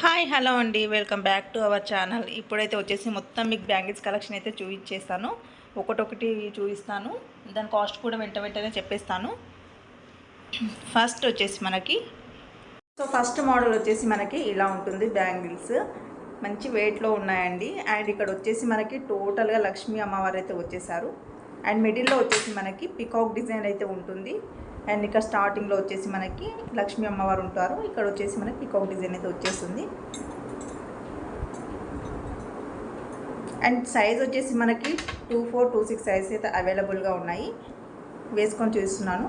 Hi hello అండి, welcome back to our channel. ఇప్పుడైతే వచ్చేసి మొత్తం మీకు బ్యాంగిల్స్ కలెక్షన్ అయితే చూపించేస్తాను. ఒకటొకటి చూపిస్తాను, దాని కాస్ట్ కూడా వెంటనే చెప్పేస్తాను. ఫస్ట్ వచ్చేసి మనకి ఫస్ట్ మోడల్ వచ్చేసి మనకి ఇలా ఉంటుంది. బ్యాంగిల్స్ మంచి వెయిట్లో ఉన్నాయండి. అండ్ ఇక్కడ వచ్చేసి మనకి టోటల్గా లక్ష్మీ అమ్మవారు అయితే వచ్చేసారు. అండ్ మిడిల్లో వచ్చేసి మనకి పికాక్ డిజైన్ అయితే ఉంటుంది. అండ్ ఇక్కడ స్టార్టింగ్లో వచ్చేసి మనకి లక్ష్మీ అమ్మవారు ఉంటారు. ఇక్కడ వచ్చేసి మనకి పికాక్ డిజైన్ అయితే వచ్చేస్తుంది. అండ్ సైజ్ వచ్చేసి మనకి 24, 26 సైజ్ అయితే అవైలబుల్గా ఉన్నాయి. వేసుకొని చూస్తున్నాను,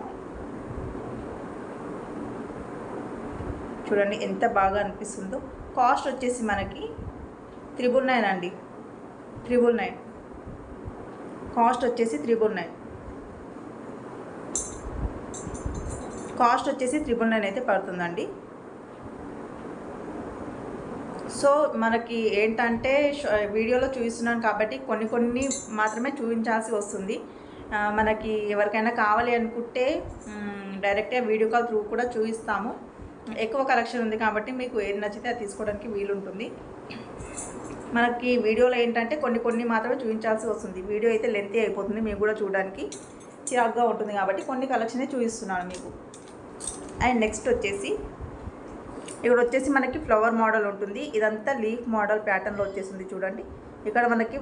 చూడండి ఎంత బాగా అనిపిస్తుందో. కాస్ట్ వచ్చేసి మనకి 999 అండి. 999 కాస్ట్ వచ్చేసి 999 కాస్ట్ వచ్చేసి 999 అయితే పడుతుందండి. సో మనకి ఏంటంటే వీడియోలో చూపిస్తున్నాను కాబట్టి కొన్ని మాత్రమే చూపించాల్సి వస్తుంది. మనకి ఎవరికైనా కావాలి అనుకుంటే డైరెక్ట్గా వీడియో కాల్ త్రూ కూడా చూపిస్తాము. ఎక్కువ కలెక్షన్ ఉంది కాబట్టి మీకు ఏది నచ్చితే అది తీసుకోవడానికి వీలుంటుంది. మనకి వీడియోలో ఏంటంటే కొన్ని మాత్రమే చూపించాల్సి వస్తుంది. వీడియో అయితే లెంతీ అయిపోతుంది, మీకు కూడా చూడడానికి చిరాగ్గా ఉంటుంది కాబట్టి కొన్ని కలెక్షనే చూపిస్తున్నాను మీకు. అండ్ నెక్స్ట్ వచ్చేసి ఇక్కడ వచ్చేసి మనకి ఫ్లవర్ మోడల్ ఉంటుంది. ఇదంతా లీఫ్ మోడల్ ప్యాటర్న్లో వచ్చేసింది. చూడండి ఇక్కడ మనకి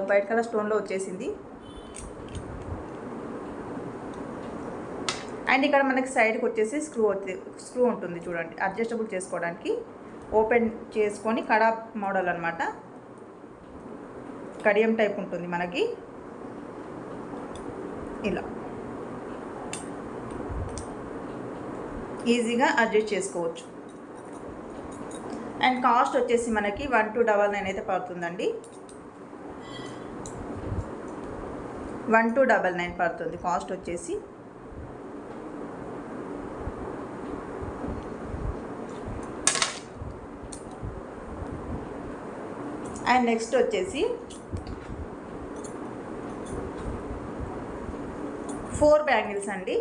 వైట్ కలర్ స్టోన్లో వచ్చేసింది. అండ్ ఇక్కడ మనకి సైడ్కి వచ్చేసి స్క్రూ ఉంటుంది. చూడండి అడ్జస్టబుల్ చేసుకోవడానికి, ఓపెన్ చేసుకొని కడా మోడల్ అనమాట. కడియం టైప్ ఉంటుంది మనకి. ఇలా ఈజీగా అడ్జస్ట్ చేసుకోవచ్చు. అండ్ కాస్ట్ వచ్చేసి మనకి 1299 అయితే పడుతుందండి. 1299 పడుతుంది కాస్ట్ వచ్చేసి. అండ్ నెక్స్ట్ వచ్చేసి 4 బ్యాంగిల్స్ అండి.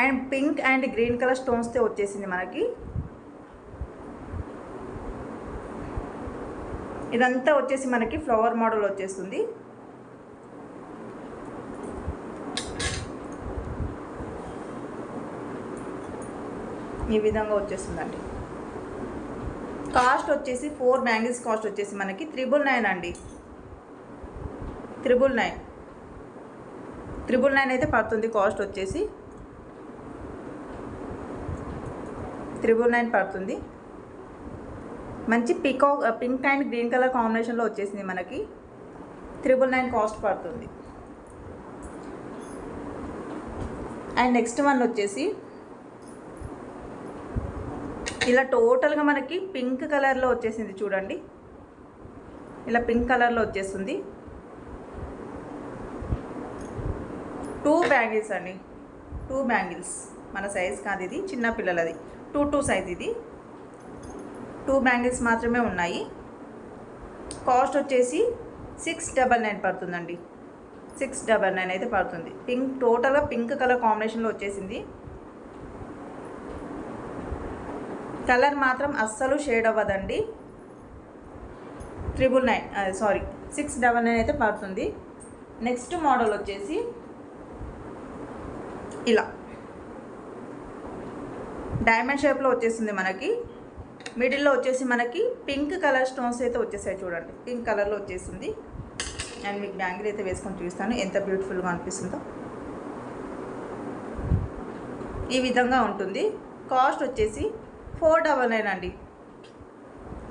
And pink and green colour స్టోన్స్తో వచ్చేసింది మనకి. ఇదంతా వచ్చేసి మనకి ఫ్లవర్ మోడల్ వచ్చేస్తుంది. ఈ విధంగా వచ్చేస్తుందండి. కాస్ట్ వచ్చేసి 4 బ్యాంగిల్స్ కాస్ట్ వచ్చేసి మనకి 999 అండి. 999 అయితే పడుతుంది. కాస్ట్ వచ్చేసి 999 పడుతుంది. మంచి పింక్ అండ్ గ్రీన్ కలర్ కాంబినేషన్లో వచ్చేసింది మనకి. 999 కాస్ట్ పడుతుంది. అండ్ నెక్స్ట్ వన్ వచ్చేసి ఇలా టోటల్గా మనకి పింక్ కలర్లో వచ్చేసింది. చూడండి ఇలా పింక్ కలర్లో వచ్చేస్తుంది. 2 బ్యాంగిల్స్ అండి. 2 బ్యాంగిల్స్ మన సైజ్ కాదు, ఇది చిన్న పిల్లలది 2 సైజ్. ఇది 2 బ్యాంగిల్స్ మాత్రమే ఉన్నాయి. కాస్ట్ వచ్చేసి 699 పడుతుందండి. 699 అయితే పడుతుంది. టోటల్గా పింక్ కలర్ కాంబినేషన్లో వచ్చేసింది. కలర్ మాత్రం అస్సలు షేడ్ అవ్వదండి. 699 అయితే పడుతుంది. నెక్స్ట్ మోడల్ వచ్చేసి ఇలా డైమండ్ షేప్లో వచ్చేసింది మనకి. మిడిల్లో వచ్చేసి మనకి పింక్ కలర్ స్టోన్స్ అయితే వచ్చేసాయి. చూడండి పింక్ కలర్లో వచ్చేసింది. అండ్ మీకు బ్యాంగిల్ అయితే వేసుకొని చూపిస్తాను ఎంత బ్యూటిఫుల్గా అనిపిస్తుందో. ఈ విధంగా ఉంటుంది. కాస్ట్ వచ్చేసి 499 అండి.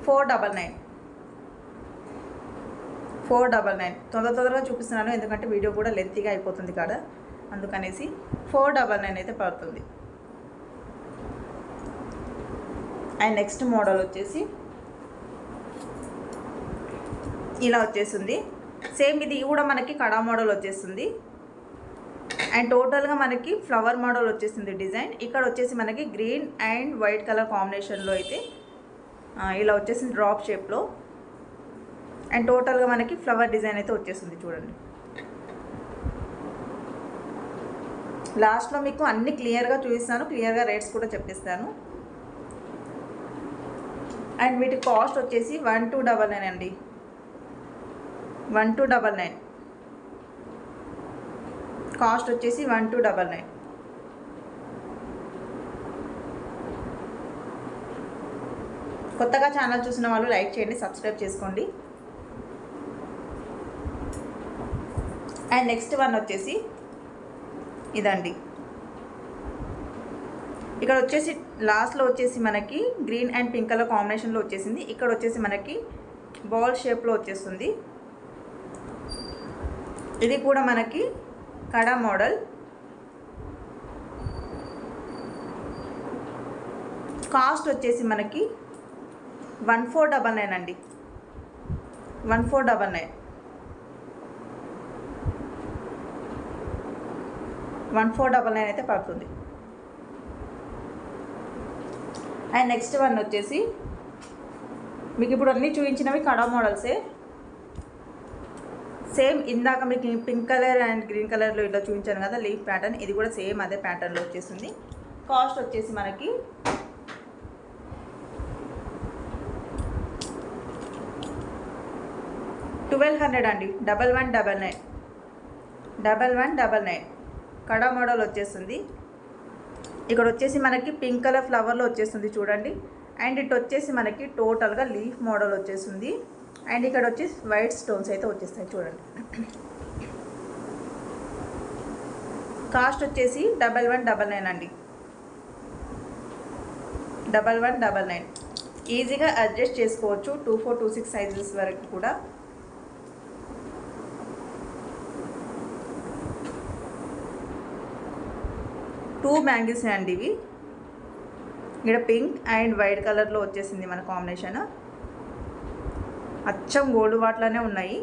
499 తొందరగా చూపిస్తున్నాను, ఎందుకంటే వీడియో కూడా లెంతీగా అయిపోతుంది కదా, అందుకనేసి 499 అయితే పడుతుంది. అండ్ నెక్స్ట్ మోడల్ వచ్చేసి ఇలా వచ్చేసింది. సేమ్ ఇది కూడా మనకి కడా మోడల్ వచ్చేస్తుంది. అండ్ టోటల్గా మనకి ఫ్లవర్ మోడల్ వచ్చేసింది డిజైన్. ఇక్కడ వచ్చేసి మనకి గ్రీన్ అండ్ వైట్ కలర్ కాంబినేషన్లో అయితే ఇలా వచ్చేసింది డ్రాప్ షేప్లో. అండ్ టోటల్గా మనకి ఫ్లవర్ డిజైన్ అయితే వచ్చేసింది. చూడండి లాస్ట్లో మీకు అన్ని క్లియర్గా చూపిస్తాను, క్లియర్గా రేట్స్ కూడా చెప్పిస్తాను. అండ్ వీటి కాస్ట్ వచ్చేసి 1299 అండి, 1299 కాస్ట్ వచ్చేసి 1299. కొత్తగా ఛానల్ చూసిన వాళ్ళు లైక్ చేయండి, సబ్స్క్రైబ్ చేసుకోండి. అండ్ నెక్స్ట్ వన్ వచ్చేసి ఇదండి. ఇక్కడ వచ్చేసి లాస్ట్లో వచ్చేసి మనకి గ్రీన్ అండ్ పింక్ కలర్ కాంబినేషన్లో వచ్చేసింది. ఇక్కడ వచ్చేసి మనకి బాల్ షేప్లో వచ్చేస్తుంది. ఇది కూడా మనకి కడా మోడల్. కాస్ట్ వచ్చేసి మనకి 1499 అండి, 1499, 1499 అయితే పడుతుంది. అండ్ నెక్స్ట్ వన్ వచ్చేసి మీకు ఇప్పుడు అన్నీ చూపించినవి కడా మోడల్సే. సేమ్ ఇందాక మీకు పింక్ కలర్ అండ్ గ్రీన్ కలర్లో ఇలా చూపించాను కదా లీఫ్ ప్యాటర్న్, ఇది కూడా సేమ్ అదే ప్యాటర్న్లో వచ్చేస్తుంది. కాస్ట్ వచ్చేసి మనకి 1200 అండి, 1199, 1199 కడా మోడల్ వచ్చేస్తుంది. ఇక్కడ వచ్చేసి మనకి పింక్ కలర్ ఫ్లవర్లో వచ్చేస్తుంది చూడండి. అండ్ ఇటు వచ్చేసి మనకి టోటల్గా లీఫ్ మోడల్ వచ్చేస్తుంది. అండ్ ఇక్కడ వచ్చేసి వైట్ స్టోన్స్ అయితే వచ్చేస్తాయి చూడండి. కాస్ట్ వచ్చేసి 1199 అండి, 1199. ఈజీగా అడ్జస్ట్ చేసుకోవచ్చు 24, 26 సైజెస్ వరకు కూడా. టూ బ్యాంగిల్స్ అండి ఇవి. ఇక్కడ పింక్ అండ్ వైట్ కలర్లో వచ్చేసింది మన కాంబినేషన్. అచ్చం గోల్డ్ వాట్లోనే ఉన్నాయి.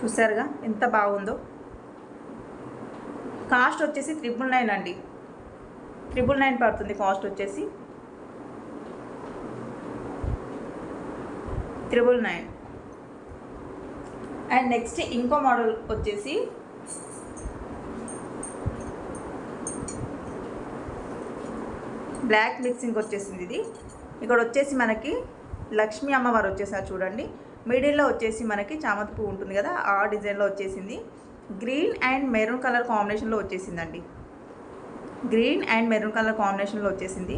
చూసారుగా ఎంత బాగుందో. కాస్ట్ వచ్చేసి 999 అండి, 999 పడుతుంది కాస్ట్ వచ్చేసి 999. అండ్ నెక్స్ట్ ఇంకో మోడల్ వచ్చేసి బ్లాక్ మిక్సింగ్ వచ్చేసింది. ఇది ఇక్కడ వచ్చేసి మనకి లక్ష్మీ అమ్మవారు వచ్చేసారు చూడండి. మిడిల్లో వచ్చేసి మనకి చామంతి పువ్వు ఉంటుంది కదా, ఆ డిజైన్లో వచ్చేసింది. గ్రీన్ అండ్ మెరూన్ కలర్ కాంబినేషన్లో వచ్చేసిందండి, గ్రీన్ అండ్ మెరూన్ కలర్ కాంబినేషన్లో వచ్చేసింది.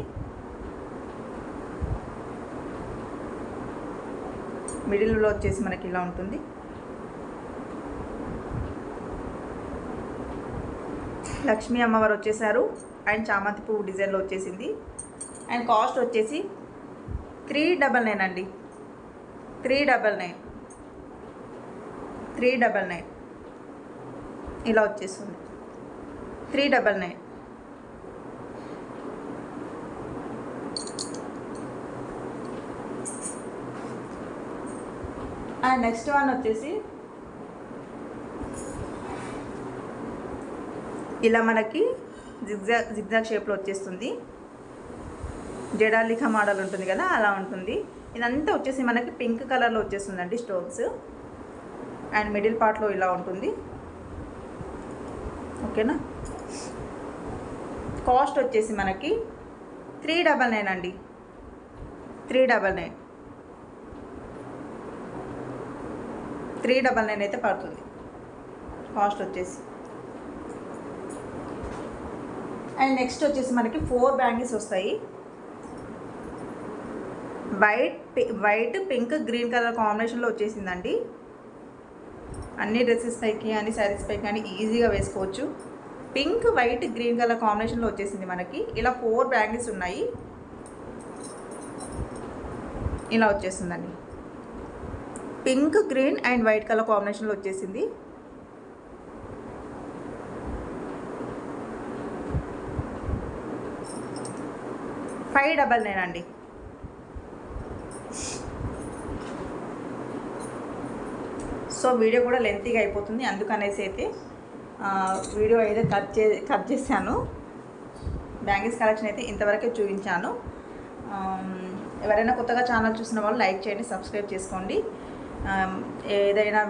మిడిల్లో వచ్చేసి మనకి ఇలా ఉంటుంది. లక్ష్మీ అమ్మవారు వచ్చేసారు అండ్ చామంతి పువ్వు డిజైన్లో వచ్చేసింది. అండ్ కాస్ట్ వచ్చేసి 399 అండి, 399, 399 ఇలా వచ్చేస్తుంది, 399. అండ్ నెక్స్ట్ వన్ వచ్చేసి ఇలా మనకి జిగ్జాగ్ షేప్లో వచ్చేస్తుంది. జడాలిఖా మోడల్ ఉంటుంది కదా, అలా ఉంటుంది. ఇదంతా వచ్చేసి మనకి పింక్ కలర్లో వచ్చేస్తుందండి స్టోన్స్. అండ్ మిడిల్ పార్ట్లో ఇలా ఉంటుంది. ఓకేనా. కాస్ట్ వచ్చేసి మనకి 399 అండి, 399, 399 అయితే పడుతుంది కాస్ట్ వచ్చేసి. అండ్ నెక్స్ట్ వచ్చేసి మనకి 4 బ్యాంగిల్స్ వస్తాయి. వైట్ పింక్ గ్రీన్ కలర్ కాంబినేషన్లో వచ్చేసిందండి. అన్ని డ్రెస్సెస్ పైకి అన్ని శారీస్ పైకి కానీ ఈజీగా వేసుకోవచ్చు. పింక్ వైట్ గ్రీన్ కలర్ కాంబినేషన్లో వచ్చేసింది మనకి. ఇలా 4 బ్యాంగిల్స్ ఉన్నాయి. ఇలా వచ్చేసిందండి. Pink green and white colour కాంబినేషన్లో వచ్చేసింది. $599 అండి. సో వీడియో కూడా లెంతీగా అయిపోతుంది, అందుకనేసి అయితే వీడియో అయితే కట్ చేశాను. బ్యాంగిల్స్ కలెక్షన్ అయితే ఇంతవరకే చూపించాను. ఎవరైనా కొత్తగా ఛానల్ చూసిన వాళ్ళు లైక్ చేయండి, సబ్స్క్రైబ్ చేసుకోండి. ఏదైనా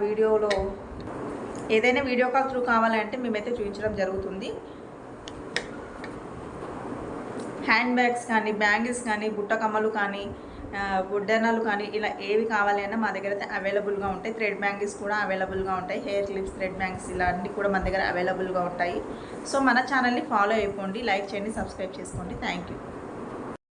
వీడియో కాల్ త్రూ కావాలంటే మేమైతే చూపించడం జరుగుతుంది. హ్యాండ్ బ్యాగ్స్ కానీ, బ్యాంగిల్స్ కానీ, బుట్ట కమ్మలు కానీ, గుడ్డెనలు కానీ, ఇలా ఏవి కావాలి అన్నా మా దగ్గర అయితే అవైలబుల్గా ఉంటాయి. థ్రెడ్ బ్యాంగిల్స్ కూడా అవైలబుల్గా ఉంటాయి. హెయిర్ క్లిప్స్, థ్రెడ్ బ్యాంగిల్స్ ఇలా అన్నీ కూడా మన దగ్గర అవైలబుల్గా ఉంటాయి. సో మన ఛానల్ని ఫాలో అయిపోండి, లైక్ చేయండి, సబ్స్క్రైబ్ చేసుకోండి. Thank you.